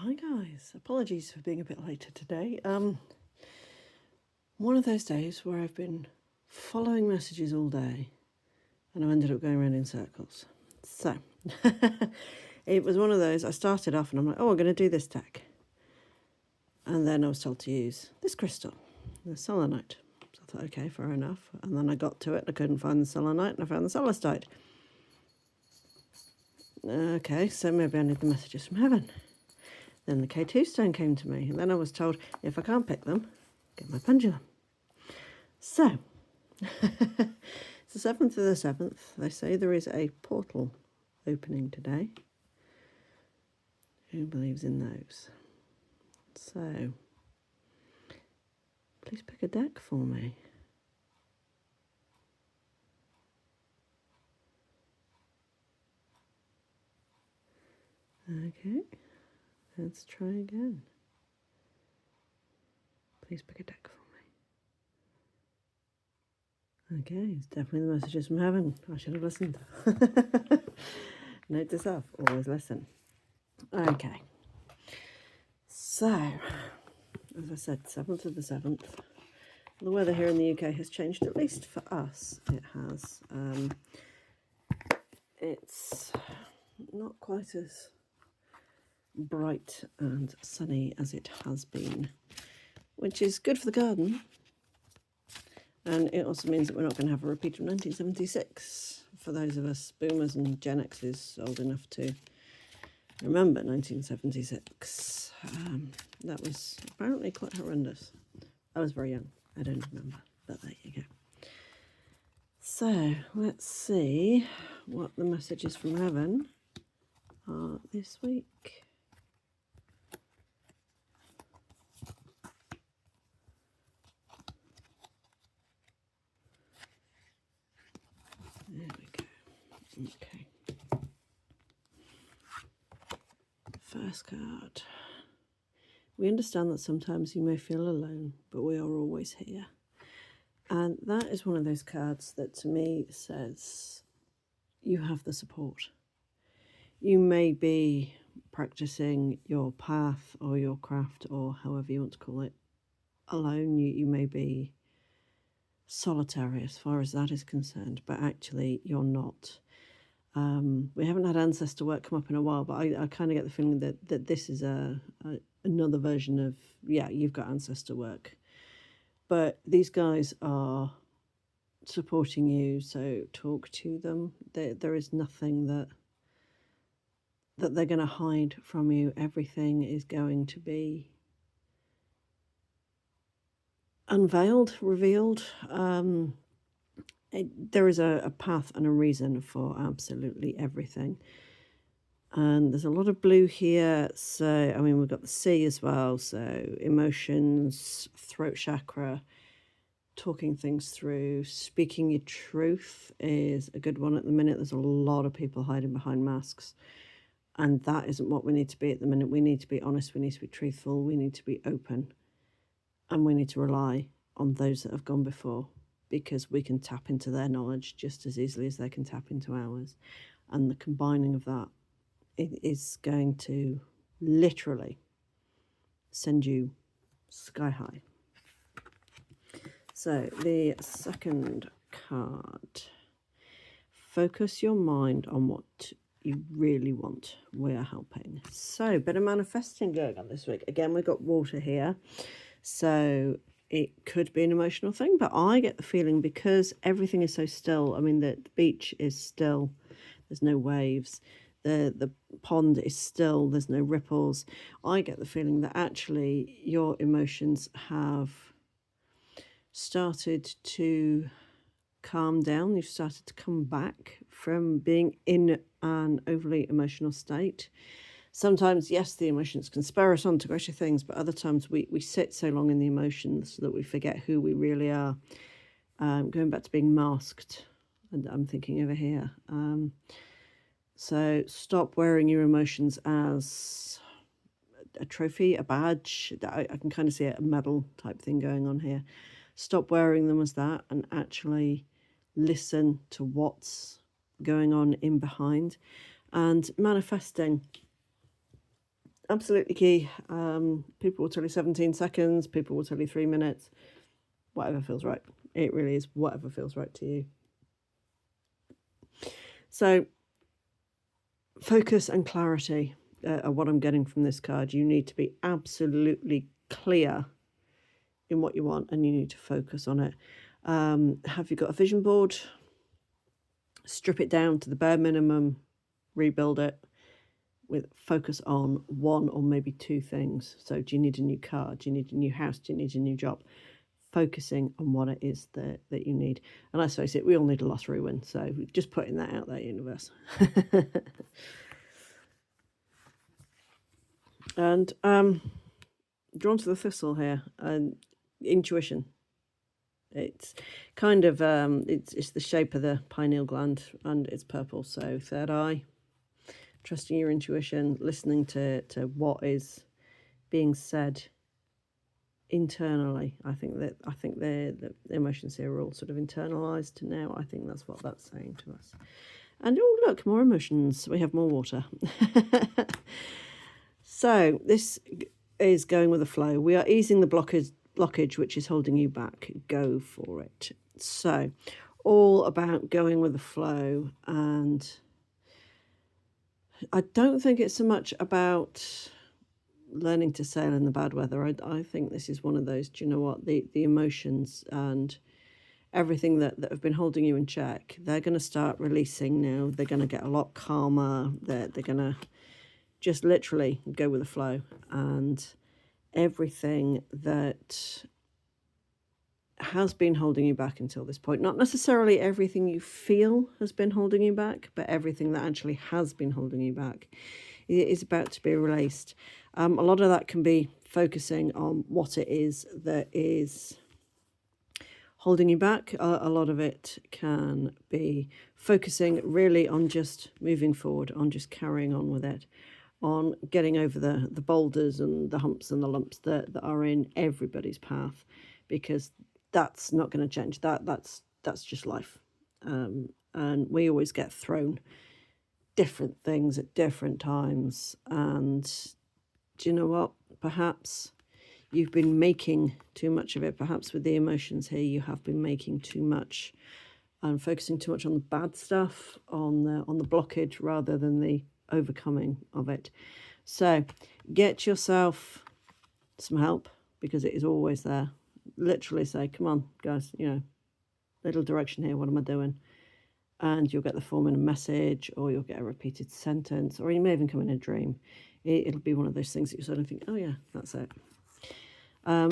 Hi guys, apologies for being a bit later today. One of those days where I've been following messages all day and I ended up going around in circles. So, it was one of those, I started off and I'm like, oh, I'm going to do this deck. And then I was told to use this crystal, the selenite. So I thought, okay, fair enough. And then I got to it, I couldn't find the selenite and I found the celestite. Okay, so maybe I need the messages from heaven. Then the K2 stone came to me, and then I was told if I can't pick them, get my pendulum. So, it's the 7th of the 7th. They say there is a portal opening today. Who believes in those? So, please pick a deck for me. Okay, let's try again. Please pick a deck for me. Okay, it's definitely the messages from heaven. I should have listened. Note this off, always listen. Okay, so, as I said, 7th of the 7th. The weather here in the UK has changed, at least for us. It has. It's not quite as bright and sunny as it has been, which is good for the garden. And it also means that we're not going to have a repeat of 1976. For those of us boomers and Gen X's old enough to remember 1976. That was apparently quite horrendous. I was very young. I don't remember, but there you go. So, let's see what the messages from heaven are this week. There we go. Okay. First card. We understand that sometimes you may feel alone, but we are always here. And that is one of those cards that to me says you have the support. You may be practicing your path or your craft or however you want to call it alone. You may be solitary as far as that is concerned, but actually you're not. We haven't had ancestor work come up in a while, but I kind of get the feeling that this is another version of, yeah, you've got ancestor work. But these guys are supporting you, so talk to them. There is nothing that they're going to hide from you. Everything is going to be unveiled, revealed. There is a path and a reason for absolutely everything. And there's a lot of blue here. So, I mean, we've got the sea as well. So, emotions, throat chakra, talking things through, speaking your truth is a good one at the minute. There's a lot of people hiding behind masks. And that isn't what we need to be at the minute. We need to be honest. We need to be truthful. We need to be open. And we need to rely on those that have gone before, because we can tap into their knowledge just as easily as they can tap into ours. And the combining of that, it is going to literally send you sky high. So the second card, focus your mind on what you really want. We are helping. So a bit of manifesting going on this week. Again, we've got water here. So it could be an emotional thing, but I get the feeling because everything is so still. I mean, the beach is still. There's no waves. The pond is still. There's no ripples. I get the feeling that actually your emotions have started to calm down. You've started to come back from being in an overly emotional state. Sometimes, yes, the emotions can spur us on to greater things, but other times we sit so long in the emotions that we forget who we really are. Going back to being masked, and I'm thinking over here. So stop wearing your emotions as a trophy, a badge. I can kind of see a medal type thing going on here. Stop wearing them as that and actually listen to what's going on in behind. And manifesting, absolutely key. People will tell you 17 seconds, people will tell you 3 minutes, whatever feels right. It really is whatever feels right to you. So focus and clarity are what I'm getting from this card. You need to be absolutely clear in what you want, and you need to focus on it. Have you got a vision board? Strip it down to the bare minimum, rebuild it with focus on one or maybe two things. So do you need a new car? Do you need a new house? Do you need a new job? Focusing on what it is that you need. And let's face it, we all need a lottery win. So just putting that out there, universe. And drawn to the thistle here, and intuition. It's kind of it's the shape of the pineal gland, and it's purple. So third eye, trusting your intuition, listening to what is being said internally. I think the emotions here are all sort of internalized now. I think that's what that's saying to us. And oh look, more emotions. We have more water. So this is going with the flow. We are easing the blockage which is holding you back. Go for it. So all about going with the flow, and I don't think it's so much about learning to sail in the bad weather. I think this is one of those, do you know what, the emotions and everything that have been holding you in check, they're going to start releasing now. They're going to get a lot calmer. They're going to just literally go with the flow, and everything that has been holding you back until this point, not necessarily everything you feel has been holding you back, but everything that actually has been holding you back is about to be released. A lot of that can be focusing on what it is that is holding you back. A lot of it can be focusing really on just moving forward, on just carrying on with it, on getting over the boulders and the humps and the lumps that are in everybody's path, because that's not going to change. That's just life. And we always get thrown different things at different times. And do you know what? Perhaps you've been making too much of it. Perhaps with the emotions here, you have been making too much and focusing too much on the bad stuff, on the blockage, rather than the overcoming of it. So get yourself some help, because it is always there. Literally say, come on guys, little direction here, what am I doing? And you'll get the form in a message, or you'll get a repeated sentence, or you may even come in a dream. It'll be one of those things that you sort of think, oh yeah, that's it.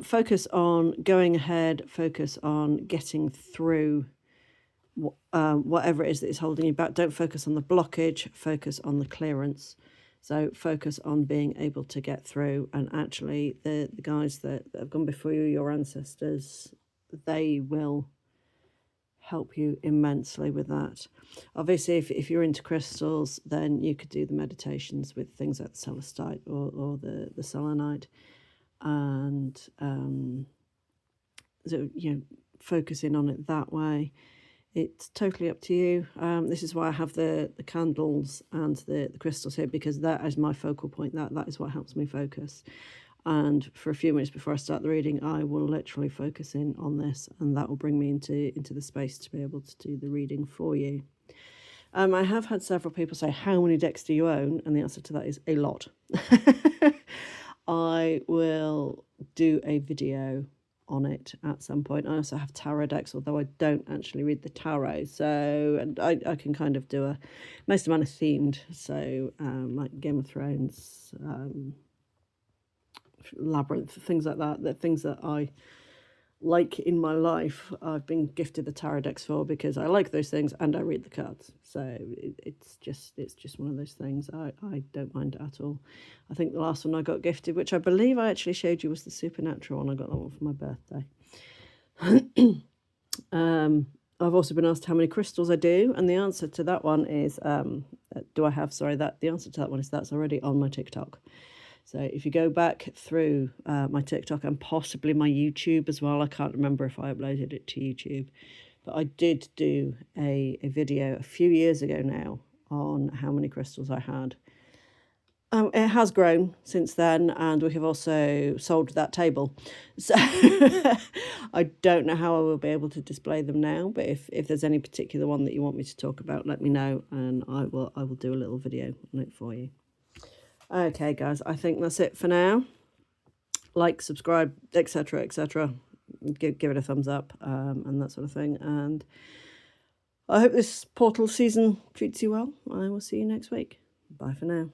Focus on going ahead, focus on getting through whatever it is that is holding you back. Don't focus on the blockage, focus on the clearance. So focus on being able to get through. And actually the guys that have gone before you, your ancestors, they will help you immensely with that. Obviously, if you're into crystals, then you could do the meditations with things like the celestite or the selenite. And so, focusing on it that way. It's totally up to you. This is why I have the candles and the crystals here, because that is my focal point. That is what helps me focus. And for a few minutes before I start the reading, I will literally focus in on this, and that will bring me into the space to be able to do the reading for you. I have had several people say, how many decks do you own? And the answer to that is a lot. I will do a video on it at some point. I also have tarot decks, although I don't actually read the tarot, so and I can kind of do most of mine are themed, so like Game of Thrones, Labyrinth, things like that. The things that I like in my life, I've been gifted the tarot decks for, because I like those things and I read the cards. So it's just one of those things. I don't mind it at all. I think the last one I got gifted, which I believe I actually showed you, was the Supernatural one. I got that one for my birthday. I've also been asked how many crystals I do, and the answer to that one is the answer to that one is that's already on my TikTok. So if you go back through my TikTok and possibly my YouTube as well, I can't remember if I uploaded it to YouTube, but I did do a video a few years ago now on how many crystals I had. It has grown since then, and we have also sold that table. So I don't know how I will be able to display them now, but if there's any particular one that you want me to talk about, let me know, and I will do a little video on it for you. Okay, guys, I think that's it for now. Like, subscribe, etc., etc. Give it a thumbs up, and that sort of thing. And I hope this portal season treats you well. I will see you next week. Bye for now.